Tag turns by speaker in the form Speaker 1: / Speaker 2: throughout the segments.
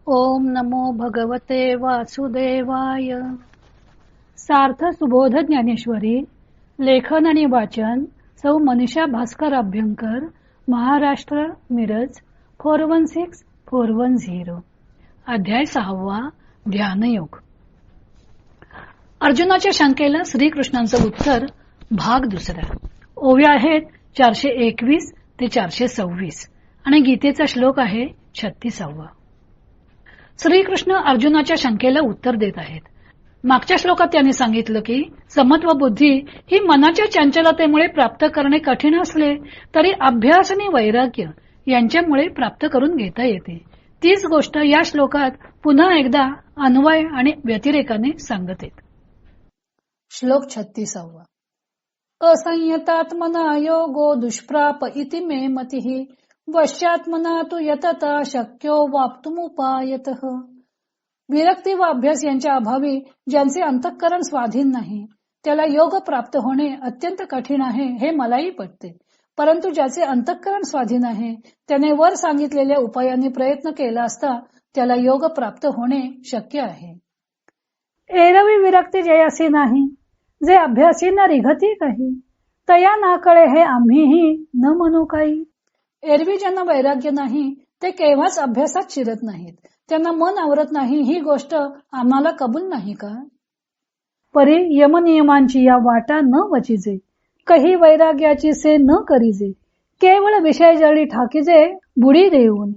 Speaker 1: ओम नमो भगवते वासुदेवाय. सार्थ सुबोध ज्ञानेश्वरी. लेखन आणि वाचन सौ मनीषा भास्कर अभ्यंकर, महाराष्ट्र, मिरज 416410. अध्याय 6. ध्यानयोग. अर्जुनाच्या शंकेला श्रीकृष्णांचं उत्तर, भाग 2. ओव्या आहेत 421 ते 426 आणि गीतेचा श्लोक आहे 36. श्रीकृष्ण अर्जुनाच्या शंकेला उत्तर देत आहेत. मागच्या श्लोकात त्यांनी सांगितलं की समत्व बुद्धी ही मनाच्या चंचलतेमुळे प्राप्त करणे कठीण असले तरी अभ्यास आणि वैराग्य यांच्यामुळे प्राप्त करून घेता येते. तीच गोष्ट या श्लोकात पुन्हा एकदा अन्वय आणि व्यतिरेकाने सांगत आहेत. श्लोक 36. असंयतात्मना योगो दुष्प्राप इति मे मतिः वश्यात्मना तु यतता शक्यो वाप्तुमुपायतः. विरक्ती व अभ्यास यांच्या अभावी ज्यांचे अंतःकरण स्वाधीन नाही त्याला योग प्राप्त होणे अत्यंत कठीण आहे हे मलाही पटते. परंतु ज्याचे अंतःकरण स्वाधीन आहे त्याने वर सांगितलेल्या उपायांनी प्रयत्न केला असता त्याला योग प्राप्त होणे शक्य आहे. एरवी विरक्ती जयासी नाही जे अभ्यासी न रिघती काही तया ना कळे हे आम्हीही न म्हणू काही. एरवी ज्यांना वैराग्य नाही ते केव्हाच अभ्यासात शिरत नाहीत. त्यांना मन आवरत नाही ही गोष्ट आम्हाला कबूल नाही का. परी यमनियमांची या वाटा न वचिजे काही वैराग्याची से न करीजे केवळ विषय जळी ठाकीजे बुडी देऊन.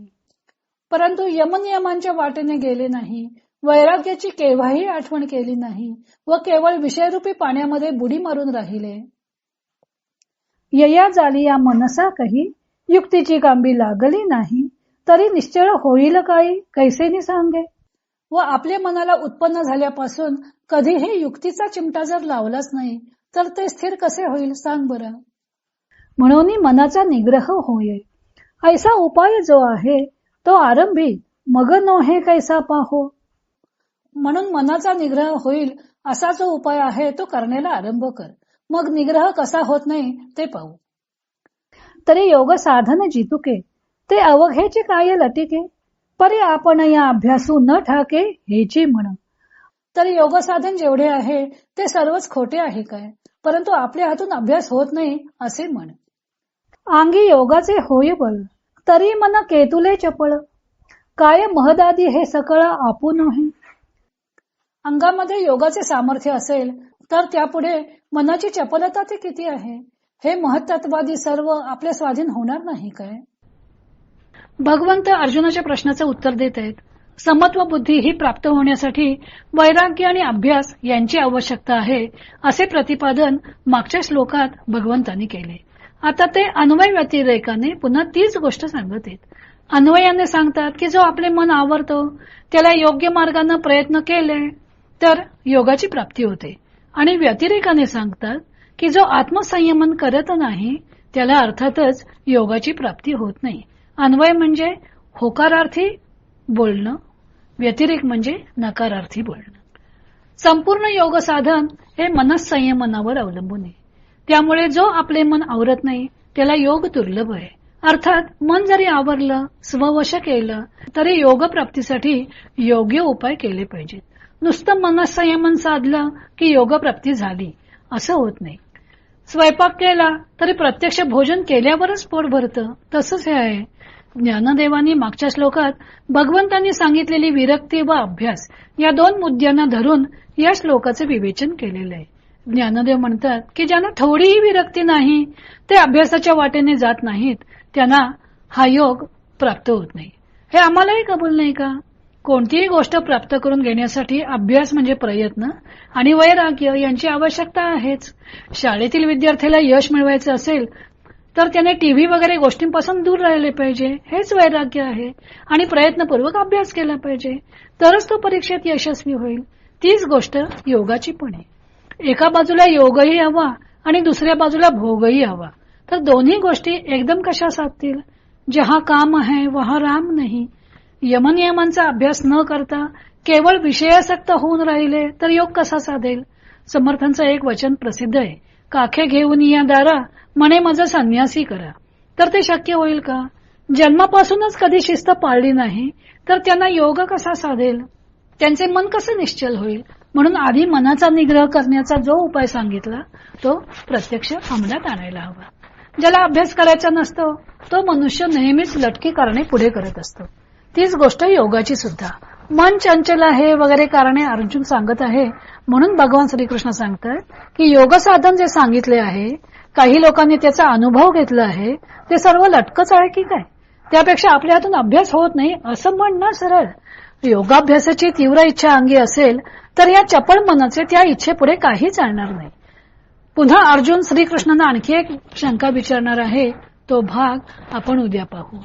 Speaker 1: परंतु यमनियमांच्या वाटेने गेले नाही, वैराग्याची केव्हाही आठवण केली नाही व केवळ विषयरूपी पाण्यामध्ये बुडी मारून राहिले. यया झाली या मनसा काही युक्तीची कांबी लागली नाही तरी निश्चळ होईल काही कैसेनी सांगे. व आपल्या मनाला उत्पन्न झाल्यापासून कधीही युक्तीचा चिमटा जर लावलाच नाही तर ते स्थिर कसे होईल सांग बरं. म्हणून मनाचा निग्रह होय ऐसा उपाय जो आहे तो आरंभी मग नोहे कैसा पाहो. म्हणून मनाचा निग्रह होईल असा जो उपाय आहे तो करण्याला आरंभ कर, मग निग्रह कसा होत नाही ते पाहू. तरी योग साधन जितुके ते अवघेचे काय लटिके परी आपण या अभ्यासू न ठाके हेची म्हण. तरी योग साधन जेवढे आहे ते सर्वच खोटे आहे काय, परंतु आपल्या हातून अभ्यास होत नाही असे म्हण. अंगी योगाचे होय बळ तरी मन केतुले चपळ काय महदादी हे सकळ आपुन आहे. अंगामध्ये योगाचे सामर्थ्य असेल तर त्यापुढे मनाची चपलता ते किती आहे. हे महत्त्ववादी सर्व आपल्या स्वाधीन होणार नाही काय. भगवंत अर्जुनाच्या प्रश्नाचे उत्तर देत आहेत. समत्व बुद्धी ही प्राप्त होण्यासाठी वैराग्य आणि अभ्यास यांची आवश्यकता आहे असे प्रतिपादन मागच्या श्लोकात भगवंतांनी केले. आता ते अन्वय व्यतिरेकाने पुन्हा तीच गोष्ट सांगत आहेत. अन्वयाने सांगतात की जो आपले मन आवरतो त्याला योग्य मार्गाने प्रयत्न केले तर योगाची प्राप्ती होते, आणि व्यतिरेकाने सांगतात की जो आत्मसंयमन करत नाही त्याला अर्थातच योगाची प्राप्ती होत नाही. अन्वय म्हणजे होकारार्थी बोलणं, व्यतिरेक म्हणजे नकारार्थी बोलणं. संपूर्ण योग साधन हे मनसंयमनावर अवलंबून आहे. त्यामुळे जो आपले मन आवरत नाही त्याला योग दुर्लभ आहे. अर्थात मन जरी आवरलं, स्ववश केलं तरी योग प्राप्तीसाठी योग्य उपाय केले पाहिजेत. नुसतं मनसंयमन साधलं की योग प्राप्ती झाली असं होत नाही. स्वयंपाक केला तरी प्रत्यक्ष भोजन केल्यावरच पोट भरतं तसंच हे आहे. ज्ञानदेवांनी मागच्या श्लोकात भगवंतांनी सांगितलेली विरक्ती व अभ्यास या दोन मुद्द्यांना धरून या श्लोकाचे विवेचन केलेले आहे. ज्ञानदेव म्हणतात की ज्यांना थोडीही विरक्ती नाही ते अभ्यासाच्या वाटेने जात नाहीत त्यांना हा योग प्राप्त होत नाही. हे आम्हालाही कबूल नाही का. कोणतीही गोष्ट प्राप्त करून घेण्यासाठी अभ्यास म्हणजे प्रयत्न आणि वैराग्य यांची आवश्यकता आहेच. शाळेतील विद्यार्थ्याला यश मिळवायचं असेल तर त्याने टीव्ही वगैरे गोष्टींपासून दूर राहिले पाहिजे, हेच वैराग्य आहे. आणि प्रयत्नपूर्वक अभ्यास केला पाहिजे तरच तो परीक्षेत यशस्वी होईल. तीच गोष्ट योगाची पण आहे. एका बाजूला योगही हवा आणि दुसऱ्या बाजूला भोगही हवा, तर दोन्ही गोष्टी एकदम कशा साधतील. जहा काम है वहा राम नाही. यमनियमांचा अभ्यास न करता केवळ विषयासक्त होऊन राहिले तर योग कसा साधेल. समर्थांचं एक वचन प्रसिद्ध आहे, काखे घेऊन या दारा म्हणे माझा संन्यासी करा. तर ते शक्य होईल का. जन्मापासूनच कधी शिस्त पाळली नाही तर त्यांना योग कसा साधेल, त्यांचे मन कसं निश्चल होईल. म्हणून आधी मनाचा निग्रह करण्याचा जो उपाय सांगितला तो प्रत्यक्ष अंमलात आणायला हवा. ज्याला अभ्यास करायचा नसतो तो मनुष्य नेहमीच लटके कारणे पुढे करत असतो. तीच गोष्ट योगाची सुद्धा. मन चंचल आहे वगैरे कारणे अर्जुन सांगत आहे. म्हणून भगवान श्रीकृष्ण सांगतात की योग साधन जे सांगितले आहे, काही लोकांनी त्याचा अनुभव घेतला आहे, ते सर्व लटकच आहे की काय. त्यापेक्षा आपल्या हातून अभ्यास होत नाही असं म्हणणं सरळ. योगाभ्यासाची तीव्र इच्छा अंगी असेल तर या चपळ मनाचे त्या इच्छेपुढे काही चालणार नाही. पुन्हा अर्जुन श्रीकृष्णांना आणखी एक शंका विचारणार आहे. तो भाग आपण उद्या पाहू.